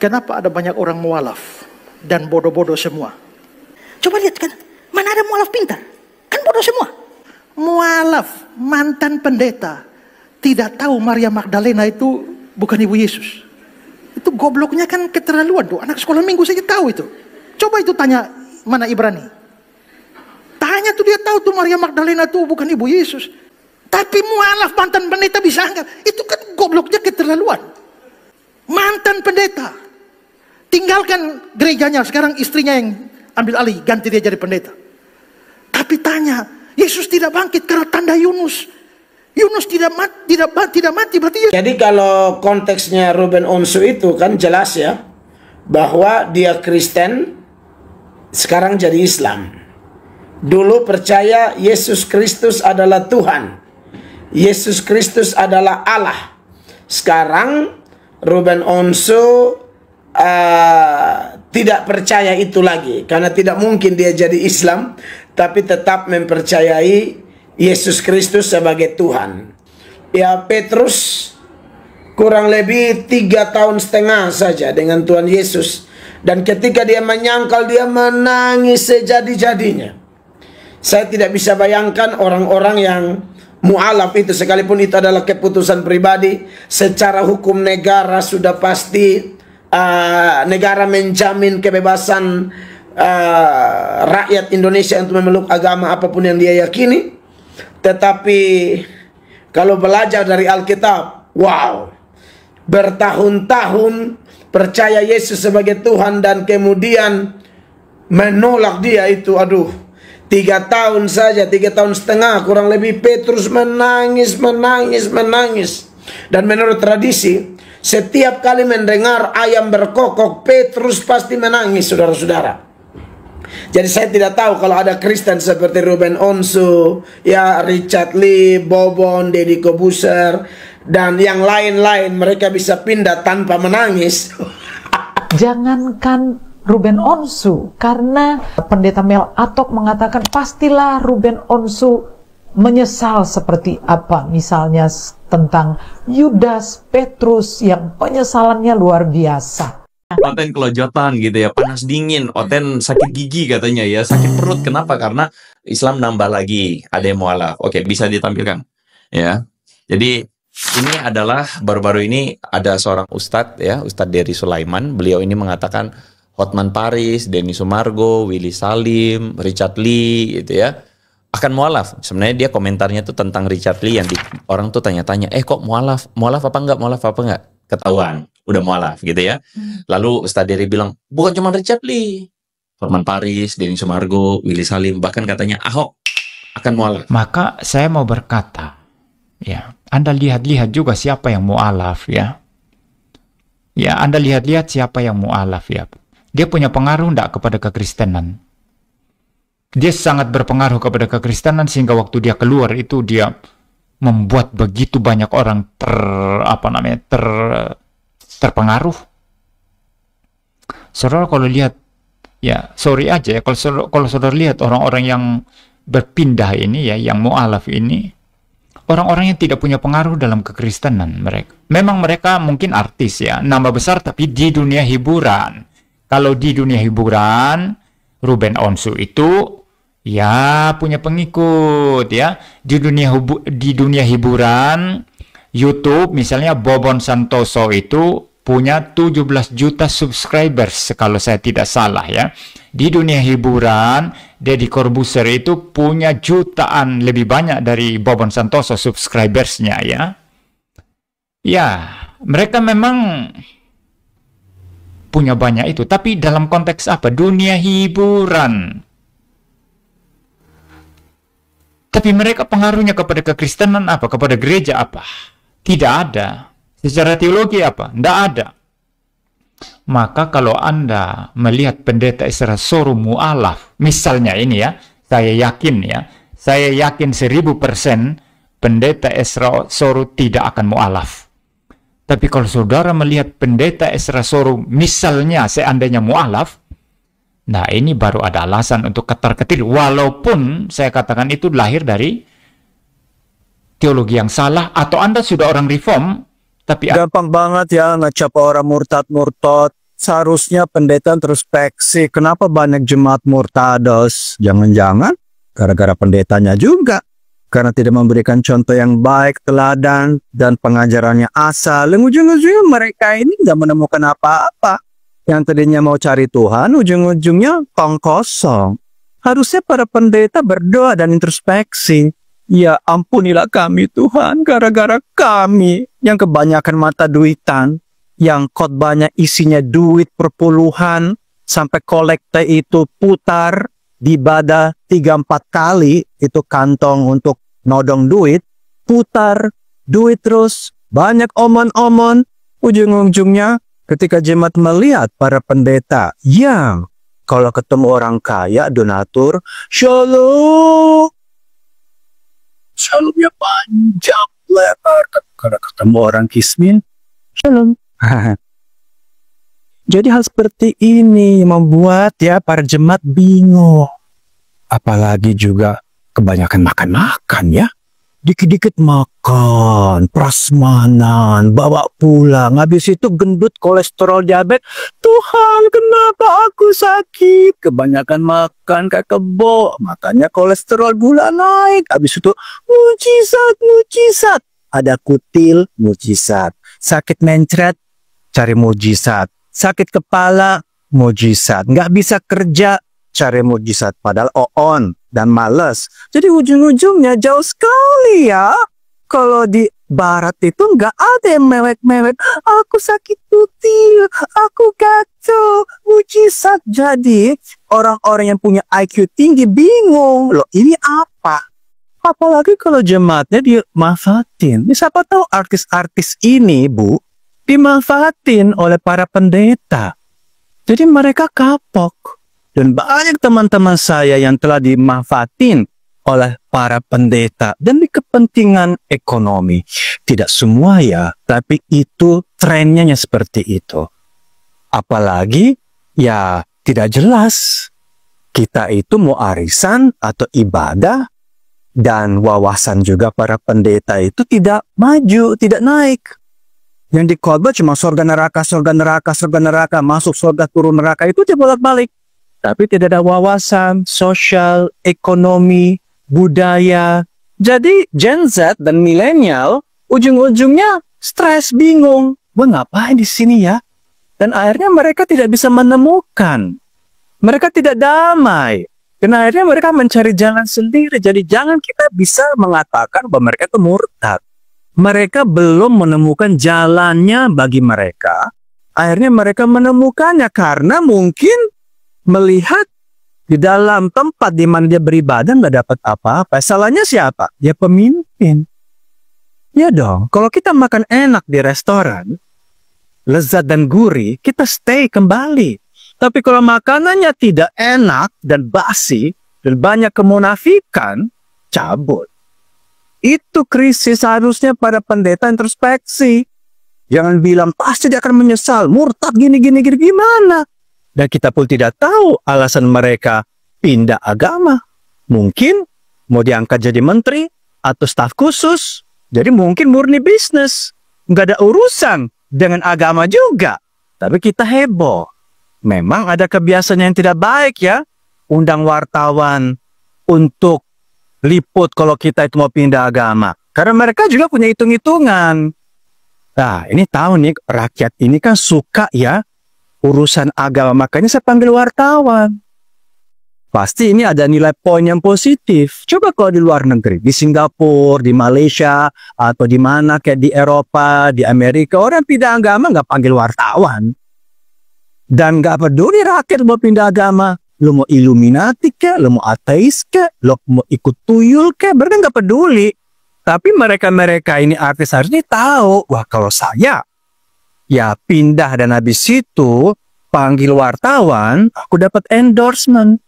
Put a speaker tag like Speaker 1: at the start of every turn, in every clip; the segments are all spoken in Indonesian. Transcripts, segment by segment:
Speaker 1: kenapa ada banyak orang mualaf dan bodoh-bodoh semua? Coba lihat kan, mana ada mualaf pintar? Kan bodoh semua. Mualaf, mantan pendeta, tidak tahu Maria Magdalena itu bukan ibu Yesus. Itu gobloknya kan keterlaluan tuh. Anak sekolah minggu saja tahu itu. Coba itu tanya mana Ibrani. Tanya tuh, dia tahu tuh Maria Magdalena tuh bukan ibu Yesus. Tapi mualaf mantan pendeta bisa anggap. Itu kan gobloknya keterlaluan. Mantan pendeta. Tinggalkan gerejanya, sekarang istrinya yang ambil alih, ganti dia jadi pendeta. Tapi tanya, Yesus tidak bangkit karena tanda Yunus. Yunus tidak mati berarti Yesus.
Speaker 2: Jadi kalau konteksnya Ruben Onsu itu kan jelas ya, bahwa dia Kristen, sekarang jadi Islam. Dulu percaya Yesus Kristus adalah Tuhan, Yesus Kristus adalah Allah. Sekarang Ruben Onsu tidak percaya itu lagi, karena tidak mungkin dia jadi Islam tapi tetap mempercayai Yesus Kristus sebagai Tuhan. Ya, Petrus kurang lebih 3,5 tahun saja dengan Tuhan Yesus, dan ketika dia menyangkal, dia menangis sejadi-jadinya. Saya tidak bisa bayangkan orang-orang yang mualaf itu, sekalipun itu adalah keputusan pribadi, secara hukum negara sudah pasti negara menjamin kebebasan rakyat Indonesia untuk memeluk agama apapun yang dia yakini. Tetapi kalau belajar dari Alkitab, wow, bertahun-tahun percaya Yesus sebagai Tuhan dan kemudian menolak dia itu, aduh, 3 tahun saja, 3,5 tahun kurang lebih, Petrus menangis. Dan menurut tradisi, setiap kali mendengar ayam berkokok, Petrus pasti menangis, saudara-saudara. Jadi saya tidak tahu kalau ada Kristen seperti Ruben Onsu, ya, Richard Lee, Bobon, Deddy Kobuser, dan yang lain-lain, mereka bisa pindah tanpa menangis.
Speaker 3: Jangankan Ruben Onsu, karena pendeta Mel Atok mengatakan pastilah Ruben Onsu menyesal seperti apa, misalnya tentang Yudas, Petrus yang penyesalannya luar biasa.
Speaker 4: Oten kelojotan gitu ya, panas dingin, Oten sakit gigi katanya ya, sakit perut. Kenapa? Karena Islam nambah lagi, ada yang mualaf. Oke, bisa ditampilkan ya. Jadi ini adalah baru-baru ini ada seorang ustadz ya, Ustadz Dery Sulaiman. Beliau ini mengatakan Hotman Paris, Denny Sumargo, Willy Salim, Richard Lee gitu ya, akan mualaf. Sebenarnya dia komentarnya tuh tentang Richard Lee yang orang tuh tanya-tanya, kok mualaf? Mualaf apa enggak? Ketahuan, udah mualaf gitu ya. Lalu Ustadz Dery bilang, bukan cuma Richard Lee, Hotman Paris, Denny Sumargo, Willy Salim, bahkan katanya Ahok akan mualaf.
Speaker 5: Maka saya mau berkata, ya, Anda lihat-lihat juga siapa yang mualaf ya. Ya, Anda lihat-lihat siapa yang mualaf ya. Dia punya pengaruh enggak kepada kekristenan? Dia sangat berpengaruh kepada kekristenan sehingga waktu dia keluar itu dia membuat begitu banyak orang terpengaruh. Saudara kalau lihat, ya sorry aja ya, kalau saudara lihat orang-orang yang berpindah ini ya, yang mualaf ini, orang-orang yang tidak punya pengaruh dalam kekristenan mereka. Memang mereka mungkin artis ya, nama besar, tapi di dunia hiburan. Kalau di dunia hiburan, Ruben Onsu itu ya punya pengikut ya. Di dunia hiburan, YouTube misalnya Bobon Santoso itu punya 17 juta subscribers kalau saya tidak salah ya. Di dunia hiburan, Deddy Corbuzier itu punya jutaan lebih banyak dari Bobon Santoso subscribersnya ya. Ya, mereka memang punya banyak itu, tapi dalam konteks apa? Dunia hiburan. Tapi mereka pengaruhnya kepada kekristenan apa? Kepada gereja apa? Tidak ada. Secara teologi apa? Tidak ada. Maka kalau Anda melihat pendeta Ezra Soru mualaf, misalnya ini ya, saya yakin 1000% pendeta Ezra Soru tidak akan mualaf. Tapi kalau saudara melihat pendeta Ezra Soru misalnya seandainya mualaf, nah ini baru ada alasan untuk ketar-ketir, walaupun saya katakan itu lahir dari teologi yang salah, atau Anda sudah orang reform, tapi
Speaker 6: gampang banget ya ngecap orang murtad seharusnya pendeta introspeksi. Kenapa banyak jemaat murtados? Jangan-jangan gara-gara pendetanya juga. Karena tidak memberikan contoh yang baik, teladan, dan pengajarannya asal. Yang ujung-ujungnya mereka ini nggak menemukan apa-apa. Yang tadinya mau cari Tuhan, ujung-ujungnya tong kosong. Harusnya para pendeta berdoa dan introspeksi. Ya ampunilah kami Tuhan, gara-gara kami yang kebanyakan mata duitan, yang khotbahnya isinya duit perpuluhan, sampai kolekte itu putar di ibadah 3-4 kali, itu kantong untuk nodong duit, putar duit terus, banyak omon-omon. Ujung-ujungnya ketika jemaat melihat para pendeta yang kalau ketemu orang kaya, donatur, shalom, shalomnya panjang lebar. Kalau ketemu orang kismin, shalom. Jadi hal seperti ini membuat ya para jemaat bingung. Apalagi juga kebanyakan makan-makan ya. Dikit-dikit makan, prasmanan, bawa pulang. Habis itu gendut, kolesterol, diabetes. Tuhan, kenapa aku sakit? Kebanyakan makan kayak kebo. Makanya kolesterol, gula naik. Habis itu mujizat, mujizat. Ada kutil, mujizat. Sakit mencret, cari mujizat. Sakit kepala, mujizat. Nggak bisa kerja, cari mujizat. Padahal on dan males. Jadi ujung-ujungnya jauh sekali ya. Kalau di barat itu nggak ada yang mewek-mewek. Aku sakit kutil, aku kacau, mujizat. Jadi orang-orang yang punya IQ tinggi bingung. Loh ini apa? Apalagi kalau jemaatnya dimanfaatin. Siapa tahu artis-artis ini, Bu, dimanfaatin oleh para pendeta. Jadi mereka kapok. Dan banyak teman-teman saya yang telah dimanfaatin oleh para pendeta demi kepentingan ekonomi. Tidak semua ya, tapi itu trennya seperti itu. Apalagi ya tidak jelas kita itu mau arisan atau ibadah, dan wawasan juga para pendeta itu tidak maju, tidak naik. Yang dikhotbah cuma surga neraka, surga neraka, surga neraka, masuk surga turun neraka, itu dia bolak-balik. Tapi tidak ada wawasan sosial, ekonomi, budaya. Jadi Gen Z dan milenial ujung-ujungnya stres, bingung. Wah, ngapain di sini ya? Dan akhirnya mereka tidak bisa menemukan. Mereka tidak damai. Dan akhirnya mereka mencari jalan sendiri. Jadi jangan kita bisa mengatakan bahwa mereka itu murtad. Mereka belum menemukan jalannya bagi mereka. Akhirnya mereka menemukannya karena mungkin melihat di dalam tempat di mana dia beribadah nggak dapat apa-apa. Salahnya siapa? Ya pemimpin. Ya dong, kalau kita makan enak di restoran, lezat dan gurih, kita stay kembali. Tapi kalau makanannya tidak enak dan basi, dan banyak kemunafikan, cabut. Itu krisis, harusnya pada pendeta introspeksi. Jangan bilang, pasti dia akan menyesal, murtad gini-gini, gimana? Dan kita pun tidak tahu alasan mereka pindah agama. Mungkin mau diangkat jadi menteri atau staf khusus. Jadi mungkin murni bisnis. Nggak ada urusan dengan agama juga. Tapi kita heboh. Memang ada kebiasaan yang tidak baik ya. Undang wartawan untuk liput kalau kita itu mau pindah agama. Karena mereka juga punya hitung-hitungan. Nah ini tahu nih, rakyat ini kan suka ya urusan agama, makanya saya panggil wartawan. Pasti ini ada nilai poin yang positif. Coba kalau di luar negeri, di Singapura, di Malaysia, atau di mana kayak di Eropa, di Amerika, orang pindah agama nggak panggil wartawan. Dan nggak peduli rakyat mau pindah agama. Lo mau Illuminati ke, lo mau ateis ke, lo mau ikut tuyul ke, mereka nggak peduli. Tapi mereka-mereka ini artis ini tahu, wah kalau saya ya pindah dan habis itu panggil wartawan, aku dapat endorsement.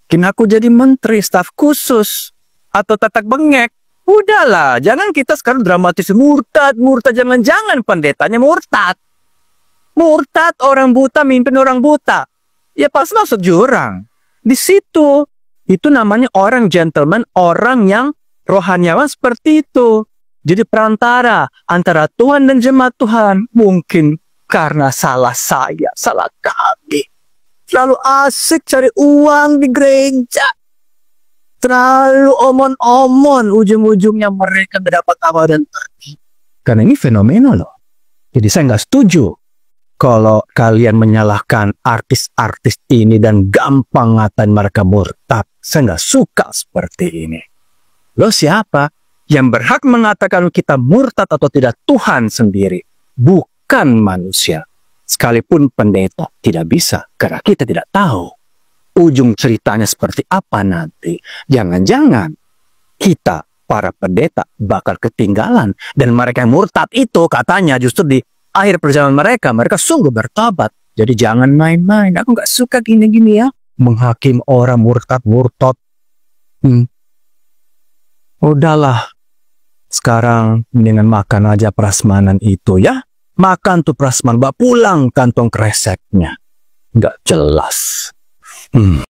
Speaker 6: Mungkin aku jadi menteri, staf khusus, atau tatak bengek. Udahlah, jangan kita sekarang dramatis murtad, jangan-jangan pendetanya murtad. Murtad orang buta, mimpin orang buta. Ya pas masuk jurang. Di situ, itu namanya orang gentleman, orang yang rohaniawan seperti itu. Jadi perantara antara Tuhan dan jemaat Tuhan. Mungkin karena salah saya, salah kami. Terlalu asik cari uang di gereja. Terlalu omon-omon, ujung-ujungnya mereka mendapat apa dan pergi. Karena ini fenomena loh. Jadi saya nggak setuju kalau kalian menyalahkan artis-artis ini dan gampang ngatain mereka murtad. Saya nggak suka seperti ini. Lo siapa yang berhak mengatakan kita murtad atau tidak? Tuhan sendiri, bukan manusia. Sekalipun pendeta tidak bisa, karena kita tidak tahu ujung ceritanya seperti apa nanti. Jangan-jangan kita, para pendeta, bakal ketinggalan. Dan mereka yang murtad itu katanya justru di akhir perjalanan mereka sungguh bertobat. Jadi jangan main-main. Aku nggak suka gini-gini ya. Menghakim orang murtad. Udahlah. Sekarang mendingan makan aja prasmanan itu ya. Makan tuh prasmanan, bawa pulang kantong kreseknya. Nggak jelas.